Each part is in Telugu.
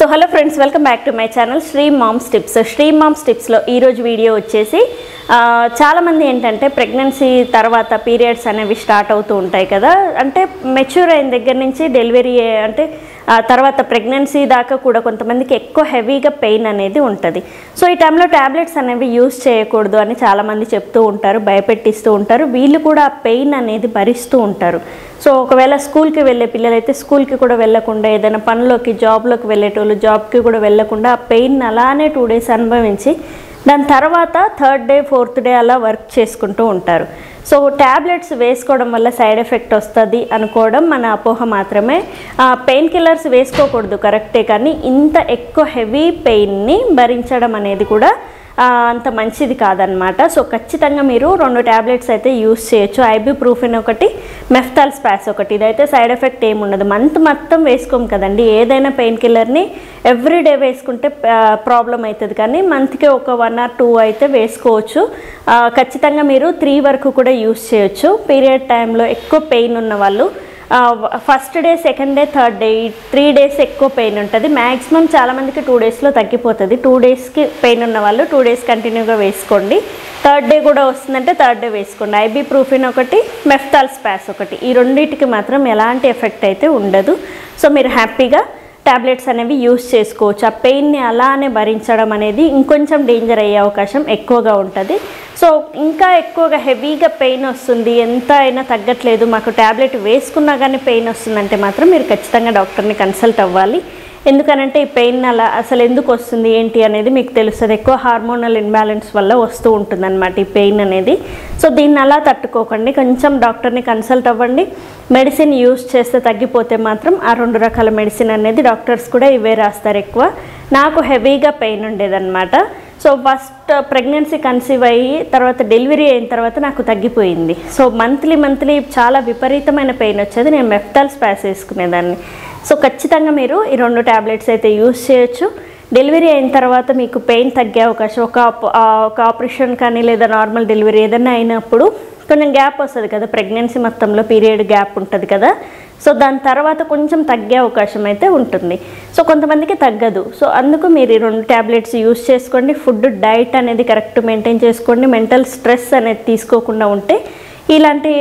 So hello friends, welcome back to my channel Sri moms tips. Sri moms టిప్స్లో ఈరోజు వీడియో వచ్చేసి చాలామంది ఏంటంటే ప్రెగ్నెన్సీ తర్వాత పీరియడ్స్ అనేవి స్టార్ట్ అవుతూ ఉంటాయి కదా. అంటే మెచ్యూర్ అయిన దగ్గర నుంచి డెలివరీ అంటే తర్వాత ప్రెగ్నెన్సీ దాకా కూడా కొంతమందికి ఎక్కువ హెవీగా పెయిన్ అనేది ఉంటుంది. సో ఈ టైంలో ట్యాబ్లెట్స్ అనేవి యూజ్ చేయకూడదు అని చాలామంది చెప్తూ ఉంటారు, భయపెట్టిస్తూ ఉంటారు. వీళ్ళు కూడా ఆ పెయిన్ అనేది భరిస్తూ ఉంటారు. సో ఒకవేళ స్కూల్కి వెళ్ళే పిల్లలైతే స్కూల్కి కూడా వెళ్ళకుండా, ఏదైనా పనిలోకి జాబ్లోకి వెళ్ళేటోళ్ళు జాబ్కి కూడా వెళ్ళకుండా ఆ పెయిన్ అలానే 2 days అనుభవించి దాని తర్వాత 3rd day 4th day అలా వర్క్ చేసుకుంటూ ఉంటారు. సో ట్యాబ్లెట్స్ వేసుకోవడం వల్ల సైడ్ ఎఫెక్ట్ వస్తుంది అనుకోవడం మన అపోహ మాత్రమే. పెయిన్ కిల్లర్స్ వేసుకోకూడదు కరెక్టే, కానీ ఇంత ఎక్కువ హెవీ పెయిన్ని భరించడం అనేది కూడా అంత మంచిది కాదనమాట. సో ఖచ్చితంగా మీరు 2 ట్యాబ్లెట్స్ అయితే యూస్ చేయొచ్చు. ఐబుప్రూఫిన్ ఒకటి, మెఫ్తాల్ స్పాస్ ఒకటి. ఇదైతే సైడ్ ఎఫెక్ట్ ఏముండదు. మంత్ మొత్తం వేసుకోం కదండి. ఏదైనా పెయిన్ కిల్లర్ని ఎవ్రీడే వేసుకుంటే ప్రాబ్లం అవుతుంది, కానీ మంత్కి ఒక 1 or 2 అయితే వేసుకోవచ్చు. ఖచ్చితంగా మీరు 3 వరకు కూడా యూస్ చేయొచ్చు. పీరియడ్ టైంలో ఎక్కువ పెయిన్ ఉన్న వాళ్ళు first day, second day, 3rd day 3 days ఎక్కువ పెయిన్ ఉంటుంది. మ్యాక్సిమం చాలామందికి 2 daysలో తగ్గిపోతుంది. 2 daysకి పెయిన్ ఉన్న వాళ్ళు 2 days కంటిన్యూగా వేసుకోండి. 3rd day కూడా వస్తుందంటే 3rd day వేసుకోండి. ఐబుప్రూఫిన్ ఒకటి, మెఫ్తాల్ స్పాస్ ఒకటి. ఈ రెండింటికి మాత్రం ఎలాంటి ఎఫెక్ట్ అయితే ఉండదు. సో మీరు హ్యాపీగా ట్యాబ్లెట్స్ అనేవి యూస్ చేసుకోవచ్చు. ఆ పెయిన్ని అలానే భరించడం అనేది ఇంకొంచెం డేంజర్ అయ్యే అవకాశం ఎక్కువగా ఉంటుంది. సో ఇంకా ఎక్కువగా హెవీగా పెయిన్ వస్తుంది, ఎంత అయినా తగ్గట్లేదు, మాకు ట్యాబ్లెట్ వేసుకున్నా కానీ పెయిన్ వస్తుందంటే మాత్రం మీరు ఖచ్చితంగా డాక్టర్ని కన్సల్ట్ అవ్వాలి. ఎందుకనంటే ఈ పెయిన్ అలా అసలు ఎందుకు వస్తుంది ఏంటి అనేది మీకు తెలుస్తుంది. ఎక్కువ హార్మోనల్ ఇన్బ్యాలెన్స్ వల్ల వస్తూ ఉంటుంది అన్నమాట ఈ పెయిన్ అనేది. సో దీన్ని అలా తట్టుకోకండి, కొంచెం డాక్టర్ని కన్సల్ట్ అవ్వండి. మెడిసిన్ యూస్ చేస్తే తగ్గిపోతే మాత్రం ఆ 2 రకాల మెడిసిన్ అనేది డాక్టర్స్ కూడా ఇవే రాస్తారు ఎక్కువ. నాకు హెవీగా పెయిన్ ఉండేదన్నమాట. సో ఫస్ట్ ప్రెగ్నెన్సీ కన్సీవ్ అయ్యి తర్వాత డెలివరీ అయిన తర్వాత నాకు తగ్గిపోయింది. సో మంత్లీ చాలా విపరీతమైన పెయిన్ వచ్చేది. నేను మెఫ్తాల్ స్పాస్ వేసుకునేదాన్ని. సో ఖచ్చితంగా మీరు ఈ 2 ట్యాబ్లెట్స్ అయితే యూస్ చేయొచ్చు. డెలివరీ అయిన తర్వాత మీకు పెయిన్ తగ్గే అవకాశం, ఒక ఆపరేషన్ కానీ లేదా నార్మల్ డెలివరీ ఏదైనా అయినప్పుడు కొంచెం గ్యాప్ వస్తుంది కదా, ప్రెగ్నెన్సీ మొత్తంలో పీరియడ్ గ్యాప్ ఉంటుంది కదా. సో దాని తర్వాత కొంచెం తగ్గే అవకాశం అయితే ఉంటుంది. సో కొంతమందికి తగ్గదు. సో అందుకు మీరు ఈ 2 ట్యాబ్లెట్స్ యూస్ చేసుకోండి. ఫుడ్, డైట్ అనేది కరెక్ట్ మెయింటైన్ చేసుకోండి. మెంటల్ స్ట్రెస్ అనేది తీసుకోకుండా ఉంటే ఇలాంటి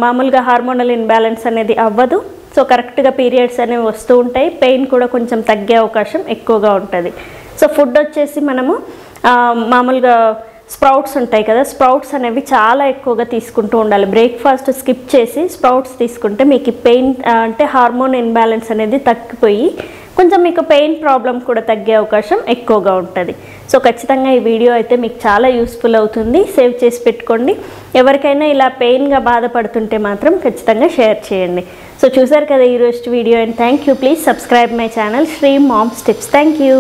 మామూలుగా హార్మోనల్ ఇన్బ్యాలెన్స్ అనేది అవ్వదు. సో కరెక్ట్గా పీరియడ్స్ అనేవి వస్తూ ఉంటాయి. పెయిన్ కూడా కొంచెం తగ్గే అవకాశం ఎక్కువగా ఉంటుంది. సో ఫుడ్ వచ్చేసి మనము మామూలుగా స్ప్రౌట్స్ ఉంటాయి కదా, స్ప్రౌట్స్ అనేవి చాలా ఎక్కువగా తీసుకుంటూ ఉండాలి. బ్రేక్ఫాస్ట్ స్కిప్ చేసి స్ప్రౌట్స్ తీసుకుంటే మీకు పెయిన్ అంటే హార్మోన్ ఇన్బ్యాలెన్స్ అనేది తగ్గిపోయి కొంచెం మీకు పెయిన్ ప్రాబ్లం కూడా తగ్గే అవకాశం ఎక్కువగా ఉంటుంది. సో ఖచ్చితంగా ఈ వీడియో అయితే మీకు చాలా యూస్ఫుల్ అవుతుంది. సేవ్ చేసి పెట్టుకోండి. ఎవరికైనా ఇలా పెయిన్గా బాధపడుతుంటే మాత్రం ఖచ్చితంగా షేర్ చేయండి. సో చూసారు కదా ఈరోజు video, and thank you. Please subscribe my channel Sri moms tips. Thank you.